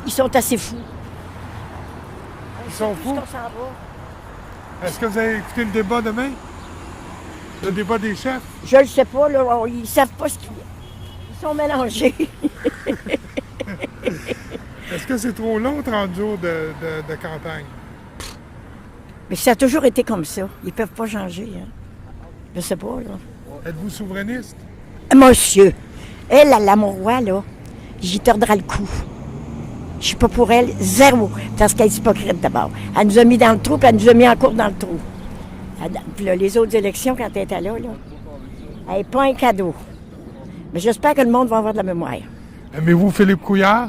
Ils sont assez fous. Ils sont fous? On s'en va. Est-ce que vous allez écouter le débat demain? Le débat des chefs? Je le sais pas, là. Ils savent pas ce qu'ils... Ils sont mélangés. Est-ce que c'est trop long, 30 jours de campagne? Mais ça a toujours été comme ça. Ils peuvent pas changer. Hein. Je sais pas, là. Êtes-vous souverainiste? Monsieur, elle, à l'amour-roi, là, j'y tordrai le cou. Je suis pas pour elle, zéro. Parce qu'elle est hypocrite d'abord. Elle nous a mis dans le trou, puis elle nous a mis en cours dans le trou. Puis là, les autres élections, quand elle était là, elle n'est pas un cadeau. Mais j'espère que le monde va avoir de la mémoire. Aimez-vous Philippe Couillard?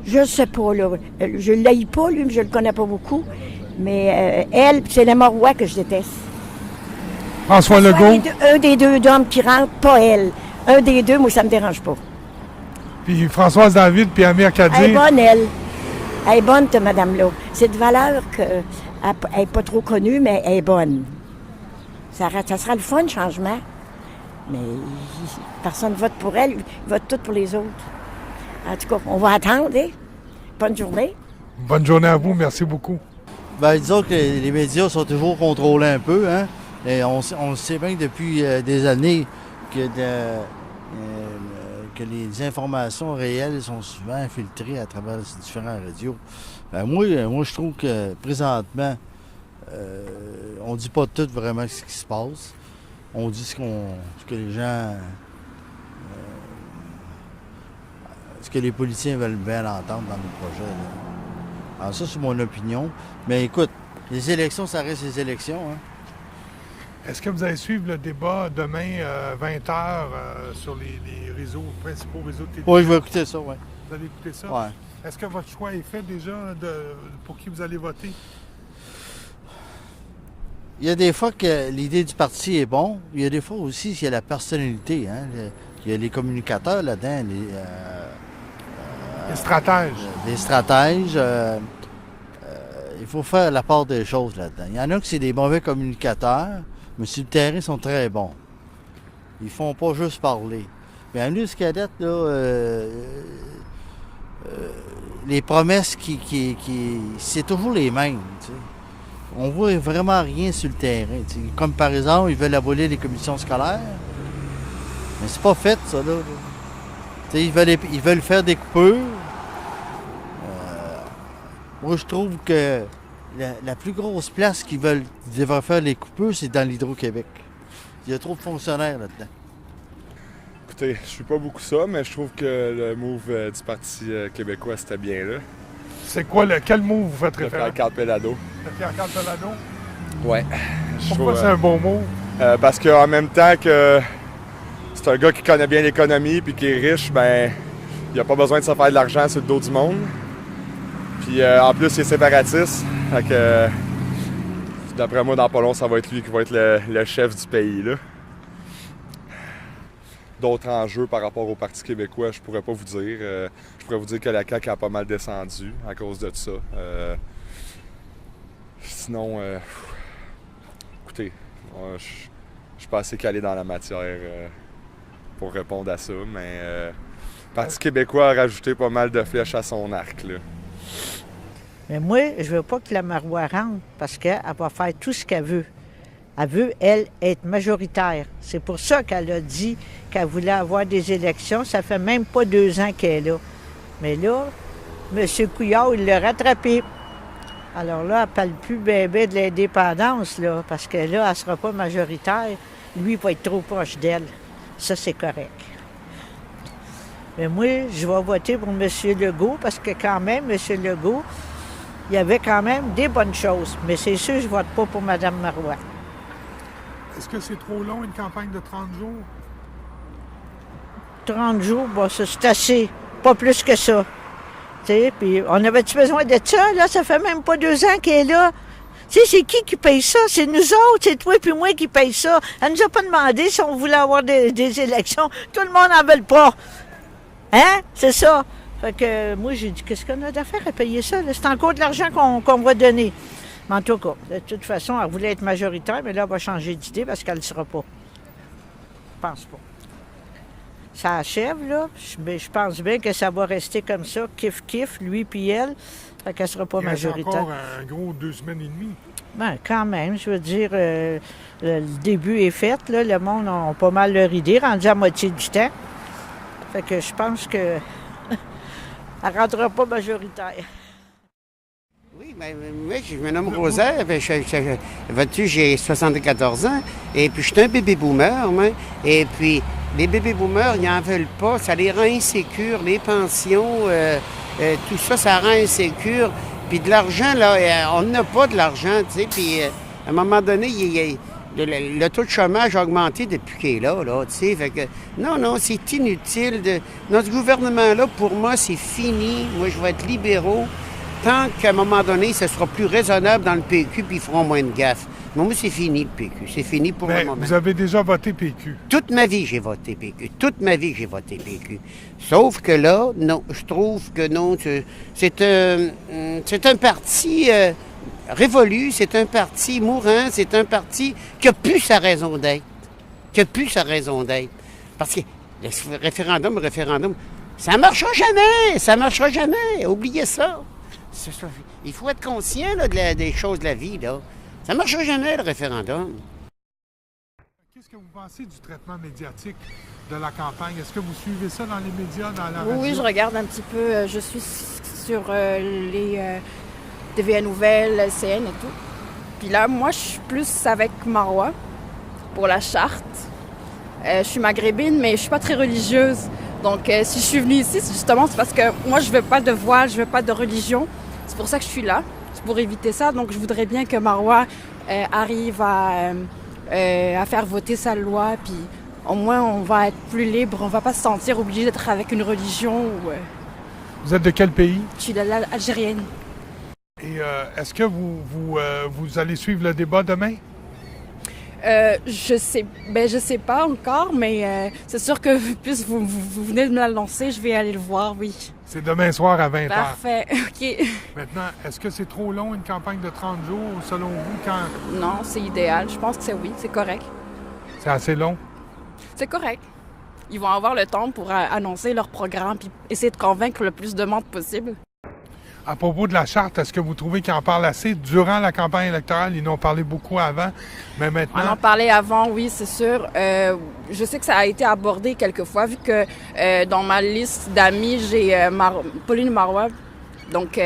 Je sais pas, là. Je ne l'haïs pas, lui, mais je le connais pas beaucoup. Mais elle, c'est le Marois que je déteste. François Legault? Un des deux hommes qui rentre, pas elle. Un des deux, moi, ça me dérange pas. Puis Françoise David, puis Amir Kadir? Elle est bonne, elle. Elle est bonne, cette madame-là. C'est de valeur qu'elle n'est pas trop connue, mais elle est bonne. Ça sera le fun, le changement. Mais personne ne vote pour elle, ils votent tous pour les autres. En tout cas, on va attendre, hein? Bonne journée. Bonne journée à vous, merci beaucoup. Bien, disons que les médias sont toujours contrôlés un peu, hein? Et on sait bien que depuis des années que les informations réelles sont souvent infiltrées à travers ces différentes radios. Ben, moi, je trouve que présentement, on ne dit pas tout vraiment ce qui se passe. On dit ce que les gens... ce que les politiciens veulent bien entendre dans nos projets. Là. Alors ça, c'est mon opinion. Mais écoute, les élections, ça reste les élections. Hein? Est-ce que vous allez suivre le débat demain, 20h, sur les principaux réseaux de télévision? Oui, je vais écouter ça, oui. Vous allez écouter ça? Oui. Est-ce que votre choix est fait déjà pour qui vous allez voter? Il y a des fois que l'idée du parti est bon. Il y a des fois aussi qu'il y a la personnalité. Hein? Il y a les communicateurs là-dedans. Les stratèges. Les stratèges. Il faut faire la part des choses là-dedans. Il y en a qui c'est des mauvais communicateurs, mais sur le terrain, ils sont très bons. Ils font pas juste parler. Mais nous, jusqu'à date, là, les promesses c'est toujours les mêmes. Tu sais. On voit vraiment rien sur le terrain. Tu sais. Comme par exemple, ils veulent abolir les commissions scolaires. Mais c'est pas fait, ça, là. Tu sais, ils veulent faire des coupures. Moi, je trouve que la plus grosse place qu'ils devraient faire les coupures, c'est dans l'Hydro-Québec. Il y a trop de fonctionnaires là-dedans. Écoutez, je suis pas beaucoup ça, mais je trouve que le move du Parti québécois, c'était bien là. C'est quoi, quel mot vous faites Le référence? Pierre-Carl Pelado. Le Pierre-Carl Pelado? Ouais. Pourquoi c'est un bon mot? Parce qu'en même temps que c'est un gars qui connaît bien l'économie puis qui est riche, ben il a pas besoin de se faire de l'argent sur le dos du monde. Puis en plus, il est séparatiste. Fait que, d'après moi, dans pas long, ça va être lui qui va être le chef du pays, là. D'autres enjeux par rapport au Parti québécois, je pourrais pas vous dire. Je pourrais vous dire que la CAQ a pas mal descendu à cause de ça. Sinon, écoutez, je suis pas assez calé dans la matière pour répondre à ça, mais le Parti québécois a rajouté pas mal de flèches à son arc, là. Mais moi, je veux pas que la Marois rentre parce qu'elle va faire tout ce qu'elle veut. Elle veut, elle, être majoritaire. C'est pour ça qu'elle a dit qu'elle voulait avoir des élections. Ça fait même pas 2 ans qu'elle est là. Mais là, M. Couillard, il l'a rattrapé. Alors là, elle ne parle plus bébé de l'indépendance, là, parce que là, elle ne sera pas majoritaire. Lui, il va être trop proche d'elle. Ça, c'est correct. Mais moi, je vais voter pour M. Legault parce que quand même, M. Legault, il y avait quand même des bonnes choses. Mais c'est sûr, je ne vote pas pour Mme Marois. Est-ce que c'est trop long, une campagne de 30 jours? 30 jours, bon, ça, c'est assez. Pas plus que ça. T'sais, puis on avait-tu besoin de ça? Là, ça fait même pas 2 ans qu'elle est là. Tu sais, c'est qui paye ça? C'est nous autres, c'est toi et moi qui paye ça. Elle nous a pas demandé si on voulait avoir des élections. Tout le monde n'en veut pas. Hein? C'est ça. Fait que moi, j'ai dit, qu'est-ce qu'on a d'affaire à payer ça? Là? C'est encore de l'argent qu'on va donner. Mais en tout cas, de toute façon, elle voulait être majoritaire, mais là, elle va changer d'idée parce qu'elle ne le sera pas. Je pense pas. ça achève, là. Je pense bien que ça va rester comme ça, kiff-kiff, lui puis elle. Fait qu'elle sera pas Il reste majoritaire. encore un gros 2 semaines et demie. Ben, quand même, je veux dire, le début est fait, là. Le monde a pas mal leur idée, rendu à moitié du temps. Fait que je pense que elle ne rentrera pas majoritaire. Oui, ben, moi, je me nomme Rosaire, vois-tu, j'ai 74 ans, et puis je suis un bébé boomer, moi, et puis les bébés boomers, ils n'en veulent pas, ça les rend insécures, les pensions, tout ça, ça rend insécure. Puis de l'argent, là, on n'a pas de l'argent, tu sais, puis à un moment donné, le taux de chômage a augmenté depuis qu'il est là, tu sais, fait que non, c'est inutile. Notre gouvernement-là, pour moi, c'est fini. Moi, je vais être libéraux. Tant qu'à un moment donné, ce sera plus raisonnable dans le PQ, puis ils feront moins de gaffes. Mais moi, c'est fini, le PQ. C'est fini pour le moment. Vous avez déjà voté PQ. Toute ma vie, j'ai voté PQ. Toute ma vie, j'ai voté PQ. Sauf que là, non, je trouve que non. C'est un parti révolu, c'est un parti mourant, c'est un parti qui n'a plus sa raison d'être. Parce que le référendum, ça ne marchera jamais. Oubliez ça. Il faut être conscient là, des choses de la vie, là. Ça ne marchera jamais, le référendum. Qu'est-ce que vous pensez du traitement médiatique de la campagne? Est-ce que vous suivez ça dans les médias, dans la radio? Oui, je regarde un petit peu. Je suis sur les TVA Nouvelles, LCN et tout. Puis là, moi, je suis plus avec Marois pour la charte. Je suis maghrébine, mais je suis pas très religieuse. Donc, si je suis venue ici, c'est parce que moi, je veux pas de voile, je veux pas de religion. C'est pour ça que je suis là. C'est pour éviter ça. Donc, je voudrais bien que Marois arrive à faire voter sa loi. Puis, au moins, on va être plus libre. On va pas se sentir obligé d'être avec une religion. Vous êtes de quel pays? Je suis algérienne. Et est-ce que vous allez suivre le débat demain? Je sais pas encore, mais c'est sûr que puisque vous venez de me l'annoncer, je vais aller le voir, oui. C'est demain soir à 20h. Parfait, OK. Maintenant, est-ce que c'est trop long, une campagne de 30 jours, selon vous, quand... Non, c'est idéal. Je pense que c'est correct. C'est assez long? C'est correct. Ils vont avoir le temps pour annoncer leur programme puis essayer de convaincre le plus de monde possible. À propos de la charte, est-ce que vous trouvez qu'ils en parlent assez durant la campagne électorale? Ils en ont parlé beaucoup avant, mais maintenant... On en parlait avant, oui, c'est sûr. Je sais que ça a été abordé quelques fois, vu que dans ma liste d'amis, j'ai Pauline Marois. Donc,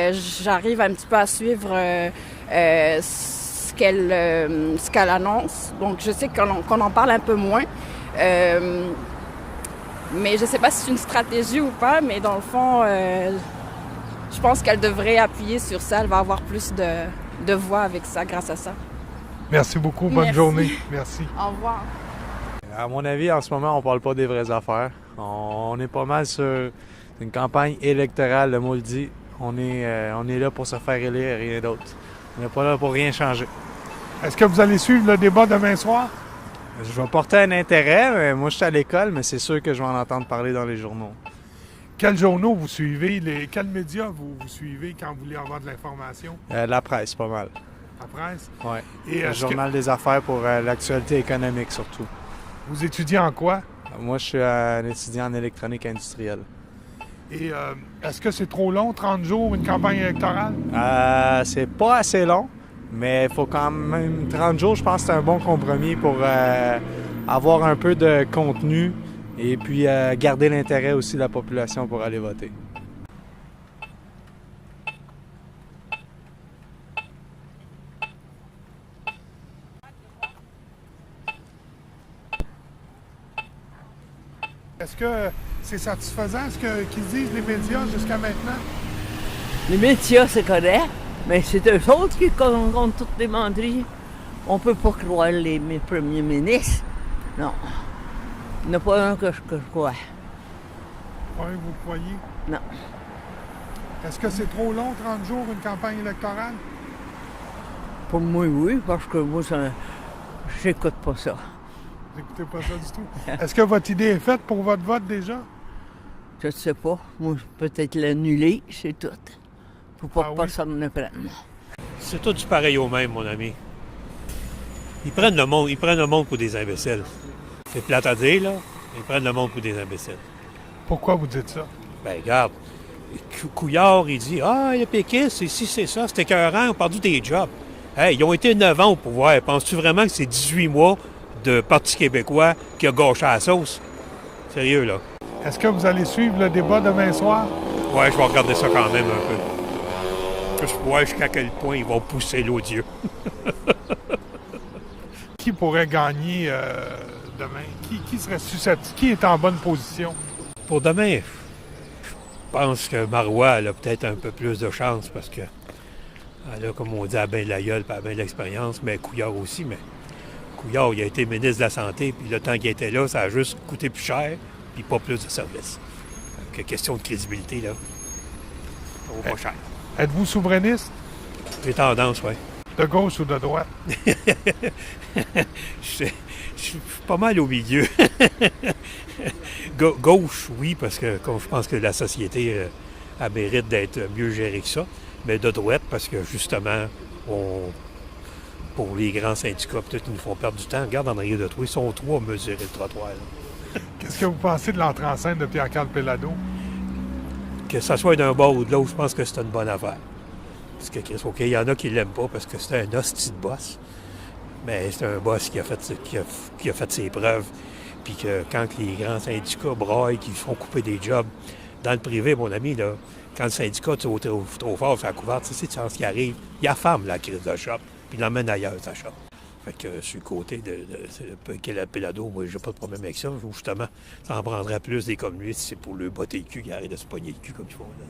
j'arrive un petit peu à suivre ce qu'elle annonce. Donc, je sais qu'on en parle un peu moins. Mais je ne sais pas si c'est une stratégie ou pas, mais dans le fond... je pense qu'elle devrait appuyer sur ça. Elle va avoir plus de voix avec ça, grâce à ça. Merci beaucoup. Bonne Merci. journée. Merci. Au revoir. À mon avis, en ce moment, on parle pas des vraies affaires. On est pas mal sur une campagne électorale, le mot le dit. On est là pour se faire élire et rien d'autre. On n'est pas là pour rien changer. Est-ce que vous allez suivre le débat demain soir? Je vais porter un intérêt, mais moi je suis à l'école, mais c'est sûr que je vais en entendre parler dans les journaux. Quels journaux vous suivez? Quels médias vous suivez quand vous voulez avoir de l'information? La presse, pas mal. La presse? Oui. Et Le journal des affaires pour l'actualité économique surtout. Vous étudiez en quoi? Moi, je suis un étudiant en électronique industrielle. Et est-ce que c'est trop long, 30 jours, une campagne électorale? C'est pas assez long, mais il faut quand même... 30 jours, je pense que c'est un bon compromis pour avoir un peu de contenu et puis garder l'intérêt aussi de la population pour aller voter. Est-ce que c'est satisfaisant ce qu'ils disent les médias jusqu'à maintenant? Les médias, c'est correct, mais c'est eux autres qui comptent toutes les menteries. On peut pas croire mes premiers ministres. Non. Il n'y en a pas un que je crois. Oui, vous croyez? Non. Est-ce que c'est trop long, 30 jours, une campagne électorale? Pour moi, oui, parce que moi, j'écoute pas ça. Vous n'écoutez pas ça du tout. Est-ce que votre idée est faite pour votre vote déjà? Je ne sais pas. Moi, peut-être l'annuler, c'est tout. Pour pas Ah que oui? personne ne prenne. C'est tout du pareil au même, mon ami. Ils prennent le monde pour des imbéciles. C'est plate à dire, là, Ils prennent le monde pour des imbéciles. Pourquoi vous dites ça? Ben, regarde, Couillard, il dit « Ah, les péquistes, c'est ci, c'est ça, c'était écœurant, on a perdu des jobs. » Hey, ils ont été 9 ans au pouvoir. Penses-tu vraiment que c'est 18 mois de Parti québécois qui a gâché la sauce? Sérieux, là. Est-ce que vous allez suivre le débat demain soir? Ouais, je vais regarder ça quand même un peu. Je vois jusqu'à quel point ils vont pousser l'odieux. Qui pourrait gagner demain? Qui serait susceptible? Qui est en bonne position? Pour demain, je pense que Marois elle a peut-être un peu plus de chance parce que elle a, comme on dit, elle a bien de la gueule et elle a bien de l'expérience, mais Couillard aussi. Mais Couillard, il a été ministre de la Santé, puis le temps qu'il était là, ça a juste coûté plus cher, puis pas plus de services. Donc, question de crédibilité, là, ça vaut pas cher. Êtes-vous souverainiste? J'ai tendance, oui. De gauche ou de droite? Je suis pas mal au milieu. Gauche, oui, parce que je pense que la société elle mérite d'être mieux gérée que ça. Mais de droite, parce que justement, pour les grands syndicats, peut-être qu'ils nous font perdre du temps. Regarde en arrière de toi, ils sont 3 à mesurer le trottoir. Là. Qu'est-ce que vous pensez de l'entrée en scène de Pierre-Carl Péladeau? Que ça soit d'un bord ou de l'autre, je pense que c'est une bonne affaire. Parce que, OK, il y en a qui l'aiment pas parce que c'est un hostie de boss. Mais c'est un boss qui a fait ses preuves. Puis que quand les grands syndicats braillent, qui font couper des jobs, dans le privé, mon ami, là, quand le syndicat tire trop fort sur la couverte, c'est ce qui arrive. Il affame la crise de shop, puis il l'emmène ailleurs, sa shop. Fait que sur le côté de Péladeau, moi, j'ai pas de problème avec ça. Justement, ça en prendrait plus des comme lui si c'est pour le botter le cul qui arrête de se pogner le cul comme il faut. Là.